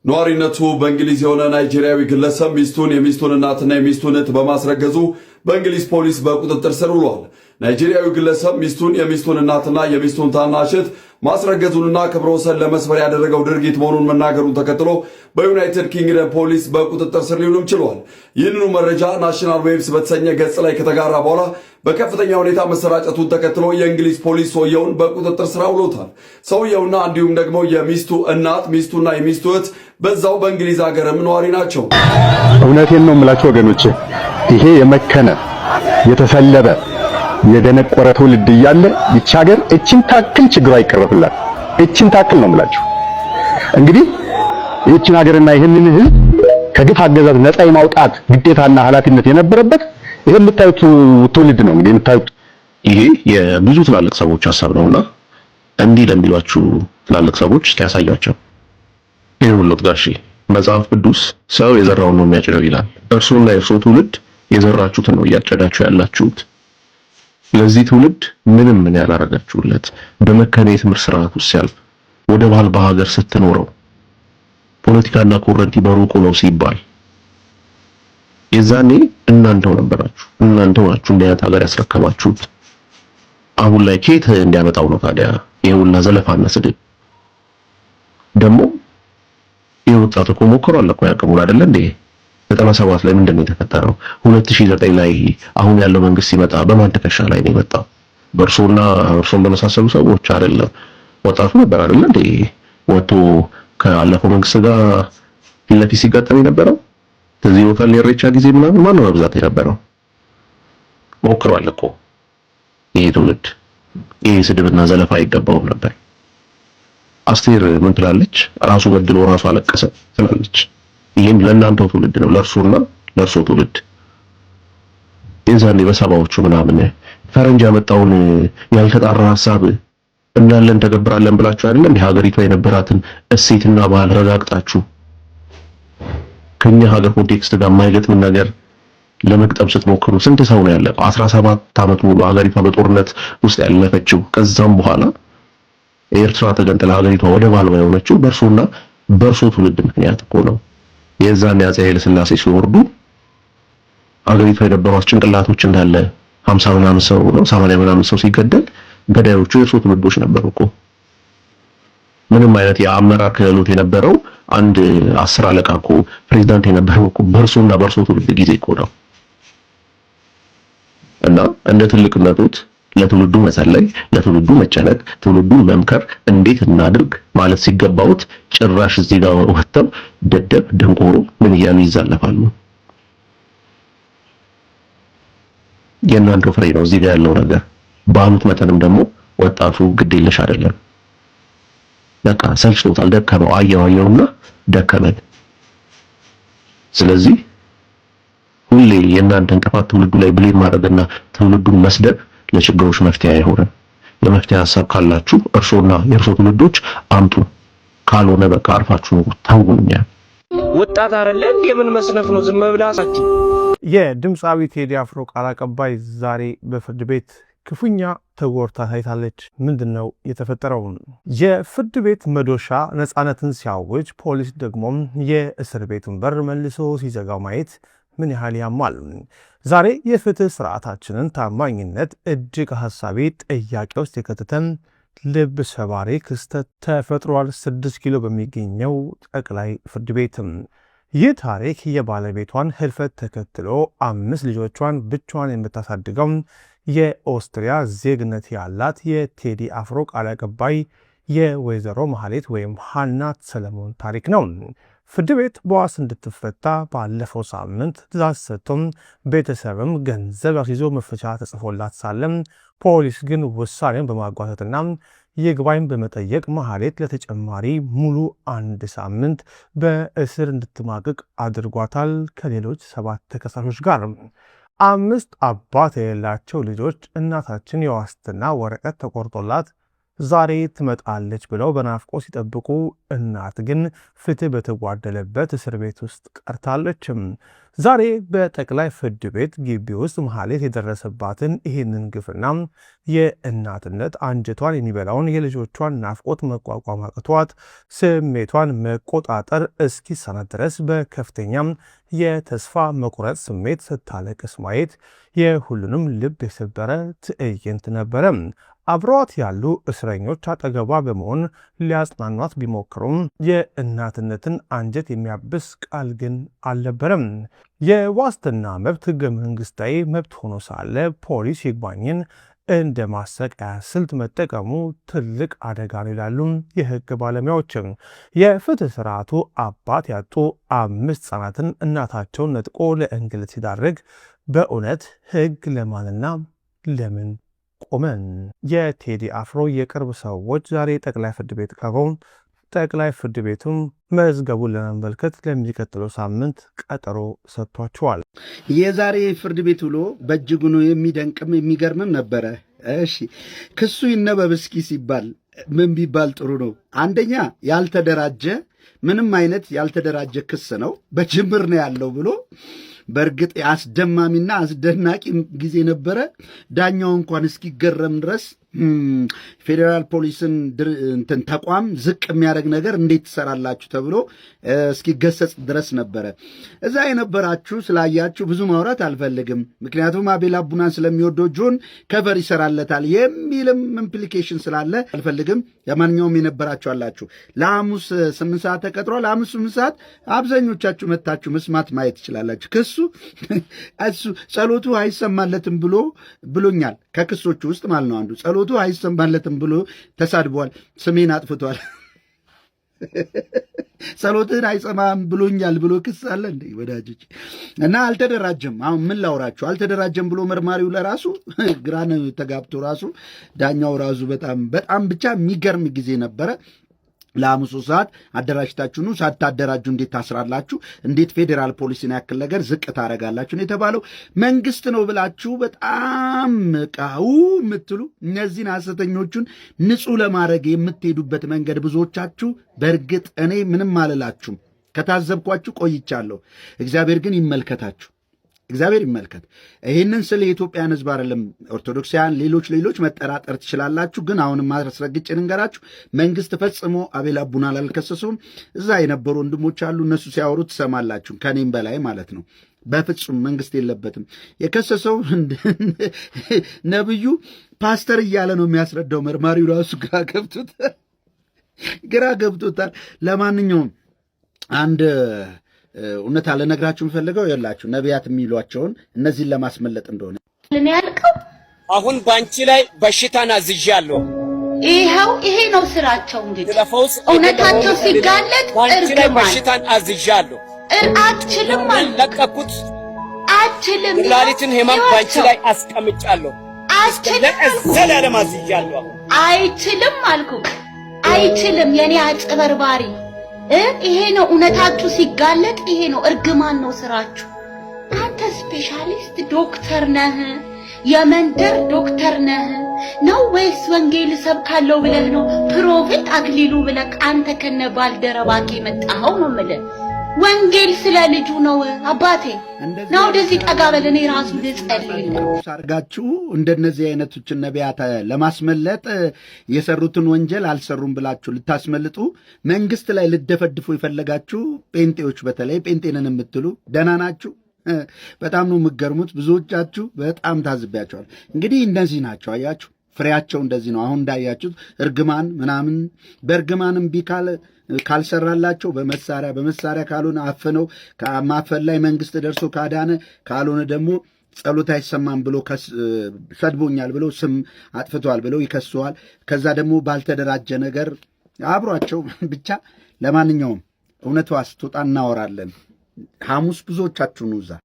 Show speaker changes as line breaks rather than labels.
ነዋሪነቱ በእንግሊዝ የሆነ ናይጄሪያዊ ግለሰብ ሚስቱን የሚስቱን እናትና የሚስቱን እህት በማስረገዙ በእንግሊዝ ፖሊስ በቁጥጥር ስር ውሏል። ናይጄሪያዊ ግለሰብ ሚስቱን የሚስቱን እናትና የሚስቱን ታናሽ እህት ማስረገዙንና ክብረ ወሰን ለመስበር ያደረገው ድርጊት መሆኑን መናገሩን ተከትሎ በዩናይትድ ኪንግደም ፖሊስ በቁጥጥር ስር ሊውልም ችሏል። ይህንኑ መረጃ ናሽናል ዌብስ በተሰኘ ገጽ ላይ ከተጋራ በኋላ በከፍተኛ ሁኔታ መሰራጨቱን ተከትሎ የእንግሊዝ ፖሊስ ሰውየውን በቁጥጥር ስር አውሎታል። ሰውየውና እንዲሁም ደግሞ የሚስቱ እናት ሚስቱና የሚስቱ እህት በዛው በእንግሊዝ ሀገርም ነዋሪ ናቸው።
እውነቴን ነው የምላችሁ ወገኖቼ፣ ይሄ የመከነ የተሰለበ የደነቆረ ትውልድ እያለ ይህች ሀገር እቺን ታክል ችግሯ አይቀርፍላት። እቺን ታክል ነው የምላችሁ። እንግዲህ ይህችን ሀገርና ይህንን ህዝብ ከግፍ አገዛዝ ነፃ የማውጣት ግዴታና ኃላፊነት የነበረበት ይሄ የምታዩት ትውልድ ነው። እንግዲህ የምታዩት
ይሄ የብዙ ትላልቅ ሰዎች ሐሳብ ነውና እንዲህ ለሚሏችሁ ትላልቅ ሰዎች ታያሳያቸው። ይሄ ሁሉ ጋሺ መጽሐፍ ቅዱስ ሰው የዘራውን ነው የሚያጭደው ይላል። እርሱና የእርሱ ትውልድ የዘራችሁትን ነው እያጨዳችሁ ያላችሁት። ለዚህ ትውልድ ምንም ያላረጋችሁለት በመከነ የትምህርት ስርዓት ውስጥ ሲያልፍ ወደ ባህል በሀገር ስትኖረው ፖለቲካና ኮረንቲ በሩቁ ነው ሲባል የዛኔ እናንተው ነበራችሁ። እናንተው ናችሁ እንዲያት ሀገር ያስረከባችሁት። አሁን ላይ ከየት እንዲያመጣው ነው ታዲያ ይሄውና ዘለፋና ስድብ? ደግሞ የወጣቱ እኮ ሞክሯል እኮ ያቀሙል አይደል እንዴ? 97 ላይ ምንድነው የተፈጠረው? 2009 ላይ አሁን ያለው መንግስት ሲመጣ በማን ተከሻ ላይ ነው የመጣው? በእርሶና እርሶን በመሳሰሉ ሰዎች አይደለም። ወጣቱ ነበር አይደል እንዴ ወጥቶ ከአለፈው መንግስት ጋር ለፊት ሲጋጠም የነበረው? ተዚህ ወጣል የሬቻ ጊዜ ምናምን ማን ነው በብዛት የነበረው? ሞክሯል እኮ ይሄ ትውልድ። ይሄ ስድብና ዘለፋ አይገባውም ነበር። አስቴር ምን ትላለች? ራሱ በድሎ ራሱ አለቀሰ ትላለች። ይሄም ለእናንተው ትውልድ ነው፣ ለእርሱና ለእርሱ ትውልድ። የዛኔ በሰባዎቹ ምናምን ፈረንጅ ያመጣውን ያልተጣራ ሐሳብ እናለን ተገብራለን ብላችሁ አይደለም የሀገሪቷ የነበራትን እሴትና ባህል ረጋግጣችሁ ከኛ ሀገር ኮንቴክስት ጋር የማይገጥም ነገር ለመግጠም ስትሞክሩ ስንት ሰው ነው ያለቀው? 17 ዓመት ሙሉ ሀገሪቷ በጦርነት ውስጥ ያለፈችው፣ ከዛም በኋላ ኤርትራ ተገንጥላ ሀገሪቷ ወደ ባልባ የሆነችው በእርሱና በእርሱ ትውልድ ምክንያት እኮ ነው። የዛኔ አፄ ኃይለ ሥላሴ ሲወርዱ ሀገሪቷ የነበሯት ጭንቅላቶች እንዳለ 50 ምናምን ሰው ነው 80 ምናምን ሰው ሲገደል ገዳዮቹ የእርሱ ትውልዶች ነበሩ እኮ። ምንም አይነት የአመራር ክህሎት የነበረው አንድ 10 አለቃ እኮ ፕሬዝዳንት የነበረው እኮ በእርሱና በእርሱ ትውልድ ጊዜ እኮ ነው። እና እንደ ትልቅነቱት ለትውልዱ መጸለይ፣ ለትውልዱ መጨነቅ፣ ትውልዱን መምከር፣ እንዴት እናድርግ ማለት ሲገባውት ጭራሽ እዚህ ጋር ወጥተው ደደብ ደንቆሮ ምን እያሉ ይዛለፋሉ። የእናንተው ፍሬ ነው እዚህ ጋር ያለው ነገር። ባሉት መጠንም ደግሞ ወጣቱ ግዴለሽ አይደለም። በቃ ሰልችቶታል፣ ደከመው፣ አየውና ደከመን። ስለዚህ ሁሌ የእናንተን ጥፋት ትውልዱ ላይ ብሌም ማድረግና ትውልዱን መስደብ ለችግሮች መፍትሄ አይሆንም። ለመፍትሄ ሐሳብ ካላችሁ እርሶና የእርሶ ትውልዶች አምጡ፣ ካልሆነ በቃ አርፋችሁ ነው ታውቁኛ።
ወጣት አይደለ የምን መስነፍ ነው? ዝም ብላሳችሁ።
የድምፃዊ ቴዲ አፍሮ ቃል አቀባይ ዛሬ በፍርድ ቤት ክፉኛ ተጎድታ ታይታለች። ምንድነው የተፈጠረው? የፍርድ ቤት መዶሻ ነፃነትን ሲያውጅ፣ ፖሊስ ደግሞ የእስር ቤቱን በር መልሶ ሲዘጋው ማየት ምን ያህል ያማል? ዛሬ የፍትህ ስርዓታችንን ታማኝነት እጅግ ሐሳቢ ጥያቄ ውስጥ የከተተን ልብ ሰባሪ ክስተት ተፈጥሯል። 6 ኪሎ በሚገኘው ጠቅላይ ፍርድ ቤትም ይህ ታሪክ የባለቤቷን ህልፈት ተከትሎ 5 ልጆቿን ብቻዋን የምታሳድገው የኦስትሪያ ዜግነት ያላት የቴዲ አፍሮ ቃል አቀባይ የወይዘሮ መሐሌት ወይም ሀናት ሰለሞን ታሪክ ነው። ፍርድ ቤት በዋስ እንድትፈታ ባለፈው ሳምንት ትዕዛዝ ሰጥቶም ቤተሰብም ገንዘብ አስይዞ መፈቻ ተጽፎላት ሳለም ፖሊስ ግን ውሳኔውን በማጓተትና ይግባኝ በመጠየቅ መሐሌት ለተጨማሪ ሙሉ 1 ሳምንት በእስር እንድትማቅቅ አድርጓታል። ከሌሎች 7 ተከሳሾች ጋር 5 አባት የሌላቸው ልጆች እናታችን የዋስትና ወረቀት ተቆርጦላት ዛሬ ትመጣለች ብለው በናፍቆት ሲጠብቁ እናት ግን ፍትህ በተጓደለበት እስር ቤት ውስጥ ቀርታለችም። ዛሬ በጠቅላይ ፍርድ ቤት ግቢ ውስጥ መሐሌት የደረሰባትን ይህንን ግፍና የእናትነት አንጀቷን የሚበላውን የልጆቿን ናፍቆት መቋቋም አቅቷት ስሜቷን መቆጣጠር እስኪሳናት ድረስ በከፍተኛም የተስፋ መቁረጥ ስሜት ስታለቅስ ማየት የሁሉንም ልብ የሰበረ ትዕይንት ነበረ። አብረዋት ያሉ እስረኞች አጠገቧ በመሆን ሊያጽናኗት ቢሞክሩም የእናትነትን አንጀት የሚያብስ ቃል ግን አልነበረም። የዋስትና መብት ሕገ መንግሥታዊ መብት ሆኖ ሳለ ፖሊስ ይግባኝን እንደ ማሰቃያ ስልት መጠቀሙ ትልቅ አደጋ ነው ይላሉ የሕግ ባለሙያዎች። የፍትህ ስርዓቱ አባት ያጡ 5 ሕፃናትን እናታቸውን ነጥቆ ለእንግልት ሲዳርግ በእውነት ሕግ ለማንና ለምን ቆመን? የቴዲ አፍሮ የቅርብ ሰዎች ዛሬ ጠቅላይ ፍርድ ቤት ቀርበው ጠቅላይ ፍርድ ቤቱም መዝገቡን ለመመልከት ለሚቀጥለው ሳምንት ቀጠሮ ሰጥቷቸዋል።
የዛሬ ፍርድ ቤት ውሎ በእጅጉ ነው የሚደንቅም የሚገርምም ነበረ። እሺ ክሱ ይነበብ እስኪ ሲባል ምን ቢባል ጥሩ ነው? አንደኛ ያልተደራጀ ምንም አይነት ያልተደራጀ ክስ ነው፣ በጅምር ነው ያለው ብሎ በእርግጥ አስደማሚና አስደናቂ ጊዜ ነበረ። ዳኛው እንኳን እስኪገረም ድረስ ፌዴራል ፖሊስን ተቋም ዝቅ የሚያደርግ ነገር እንዴት ትሰራላችሁ ተብሎ እስኪገሰጽ ድረስ ነበረ። እዛ የነበራችሁ ስላያችሁ ብዙ ማውራት አልፈልግም፣ ምክንያቱም አቤል አቡናን ስለሚወደው ጆን ከቨር ይሰራለታል የሚልም ኢምፕሊኬሽን ስላለ አልፈልግም። ለማንኛውም የነበራችሁ አላችሁ። ለሐሙስ 8 ሰዓት ተቀጥሯል። ለሐሙስ 8 ሰዓት አብዛኞቻችሁ መታችሁ መስማት ማየት ትችላላችሁ። ክሱ እሱ ጸሎቱ አይሰማለትም ብሎኛል። ከክሶቹ ውስጥ ማለት ነው አንዱ ጸሎቱ አይሰማለትም ብሎ ተሳድቧል። ስሜን አጥፍቷል። ጸሎትን አይሰማም ብሎኛል ብሎ ክስ አለ እንዴ ወዳጆች? እና አልተደራጀም። አሁን ምን ላውራችሁ? አልተደራጀም ብሎ መርማሪው ለራሱ ግራን ተጋብቶ ራሱ ዳኛው ራሱ በጣም ብቻ የሚገርም ጊዜ ነበረ። ለሐሙሱ ሰዓት አደራጅታችሁ ነው፣ ሳታደራጁ እንዴት ታስራላችሁ? እንዴት ፌዴራል ፖሊስን ያክል ነገር ዝቅ ታደርጋላችሁ ነው የተባለው። መንግስት ነው ብላችሁ በጣም ቃው የምትሉ እነዚህን ሐሰተኞቹን ንጹሕ ለማድረግ የምትሄዱበት መንገድ ብዙዎቻችሁ፣ በእርግጥ እኔ ምንም አልላችሁም፣ ከታዘብኳችሁ ቆይቻለሁ። እግዚአብሔር ግን ይመልከታችሁ። እግዚአብሔር ይመልከት። ይህንን ስለ የኢትዮጵያን ሕዝብ አይደለም፣ ኦርቶዶክሳውያን፣ ሌሎች መጠራጠር ትችላላችሁ። ግን አሁንም ማስረግጬ ልንገራችሁ፣ መንግስት ፈጽሞ አቤል አቡናን አልከሰሰውም። እዛ የነበሩ ወንድሞች አሉ፣ እነሱ ሲያወሩ ትሰማላችሁ፣ ከኔም በላይ ማለት ነው። በፍጹም መንግስት የለበትም። የከሰሰው ነብዩ ፓስተር እያለ ነው የሚያስረዳው። መርማሪው ራሱ ግራ ገብቶታል። ለማንኛውም አንድ እውነት አለነግራችሁ የምፈልገው የላችሁ ነቢያት የሚሏቸውን እነዚህን ለማስመለጥ እንደሆነ
ያልከው
አሁን ባንቺ ላይ በሽታን አዝዣለሁ።
ይሄ ነው ስራቸው። እንግዲህ እውነታቸው ሲጋለጥ
ባንቺ ላይ በሽታን አዝዣለሁ።
አትችልም
ለቀኩት።
አትችልም።
ላሊትን ሄማም ባንቺ ላይ አስቀምጫለሁ። ለዘላለም አዝዣለሁ።
አይችልም አልኩ። አይችልም የኔ አጭበርባሪ። ይሄ ነው እውነታችሁ ሲጋለጥ፣ ይሄ ነው እርግማን ነው ስራችሁ። አንተ ስፔሻሊስት ዶክተር ነህ፣ የመንደር ዶክተር ነህ ነው ወይስ ወንጌል ሰብካለሁ ብለህ ነው ፕሮፌት አክሊሉ ብለህ አንተ ከነ ባልደረባክ የመጣኸው ነው የምልህ? ወንጌል ስለ ልጁ ነው አባቴ ነው። ወደዚህ ጠጋ በል፣ እኔ ራሱ ልጸልይልህ።
አርጋችሁ እንደነዚህ አይነቶችን ነቢያት ለማስመለጥ የሰሩትን ወንጀል አልሰሩም ብላችሁ ልታስመልጡ መንግስት ላይ ልደፈድፉ የፈለጋችሁ ጴንጤዎች፣ በተለይ ጴንጤንን የምትሉ ደህና ናችሁ። በጣም ነው የምትገርሙት። ብዙዎቻችሁ በጣም ታዝቢያቸዋል። እንግዲህ እንደዚህ ናቸው። አያችሁ፣ ፍሬያቸው እንደዚህ ነው። አሁን እንዳያችሁት እርግማን ምናምን በእርግማንም ቢካል ካልሰራላቸው በመሳሪያ ካልሆነ አፍነው ማፈን ላይ መንግስት ደርሶ ካዳነ፣ ካልሆነ ደግሞ ጸሎት አይሰማም ብሎ ሰድቦኛል ብሎ ስም አጥፍቷል ብለው ይከሰዋል። ከዛ ደግሞ ባልተደራጀ ነገር አብሯቸው ብቻ። ለማንኛውም እውነቷ ስትወጣ እናወራለን። ሐሙስ ብዙዎቻችሁን እዛ